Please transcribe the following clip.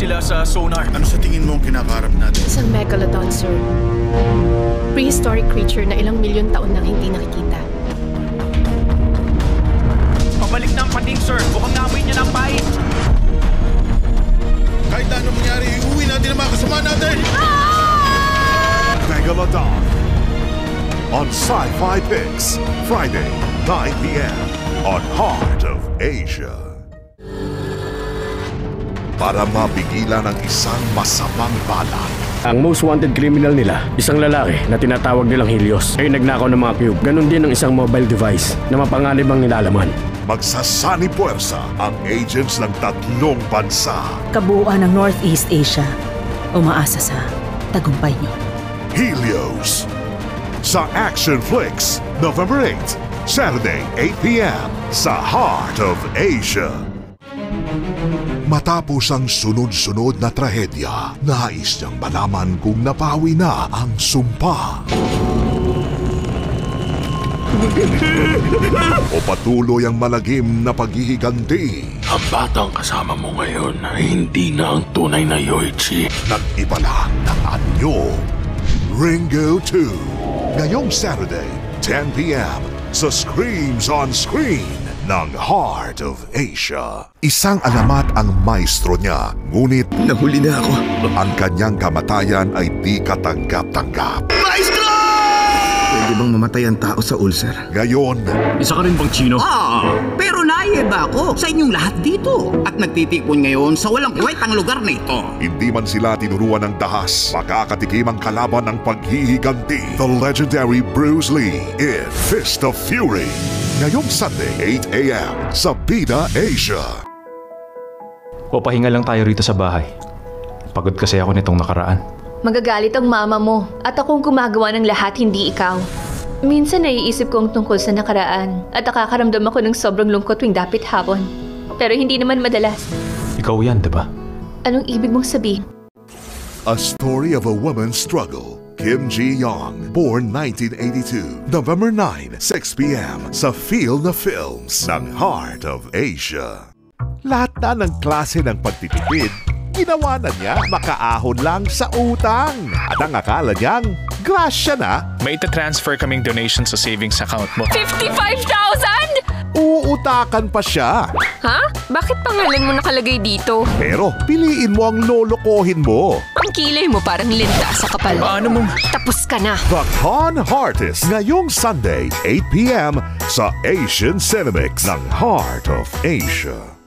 sila sa sonar. Ano sa tingin mo ang kinakaharap natin? Isang megalodon, sir. Prehistoric creature na ilang milyon taon nang hindi nakikita. Pabalik ng pating, sir. Mukhang naamoy niya ng pain. Kahit na ano mangyari, iuwi natin ang mga kasama natin! Megalodon on Sci-Fi Pix, Friday, 9 p.m. on Heart of Asia. Para mapigilan ang isang masamang balak, ang most wanted criminal nila, isang lalaki na tinatawag nilang Helios, ay nagnakaw ng mga cube. Ganon din ang isang mobile device na mapanganib ang nilalaman. magsasani puwersa ang agents ng 3 bansa. Kabuuan ng Northeast Asia, umaasa sa tagumpay niyo. Helios sa Action Flix, November 8, Saturday, 8 p.m. sa Heart of Asia. Matapos ang sunod-sunod na trahedya, nais niyang malaman kung napawi na ang sumpa. O patuloy ang malagim na paghihiganti. Ang batang kasama mo ngayon ay hindi na ang tunay na Yoichi. Nag-iba na ng anyo. Ringo 2, ngayong Saturday, 10 p.m. sa Screams on Screen ng Heart of Asia. Isang alamat ang maestro niya, ngunit Nahuli na ako. ang kanyang kamatayan ay di katanggap-tanggap. Pwede bang mamatay ang tao sa ulcer? Ngayon, Isa ka rin bang Chino? Pero naiiba ako sa inyong lahat dito at nagtitipon ngayon sa walang kwait ang lugar na ito. hindi man sila tinuruan ng dahas, makakatikim ang kalaban ng paghihiganti. The legendary Bruce Lee in Fist of Fury. Ngayong Sunday, 8 a.m. sa Bida Asia. O pahinga lang tayo rito sa bahay. Pagod kasi ako nitong nakaraan. Magagalit ang mama mo at akong gumagawa ng lahat, hindi ikaw. Minsan naiisip kong tungkol sa nakaraan at nakakaramdam ako ng sobrang lungkot tuwing dapit hapon. Pero hindi naman madalas. Ikaw yan, diba? Anong ibig mong sabihin? A story of a woman's struggle. Kim Ji-young, born 1982, November 9, 6 p.m. sa Feel na Films ng Heart of Asia. Lahat na ng klase ng pagtitipid, ginawa na niya makaahon lang sa utang. At ang akala niyang grasya na, May ita-transfer kaming donation sa savings account mo. 55,000?! uutakan pa siya. Ha? Bakit pangalan mo nakalagay dito? Pero piliin mo ang lolokohin mo. Ang kilay mo parang linta sa kapal. Paano mo? Tapos ka na! The Con Heartist ngayong Sunday, 8 p.m. sa Asian Cinemix ng Heart of Asia.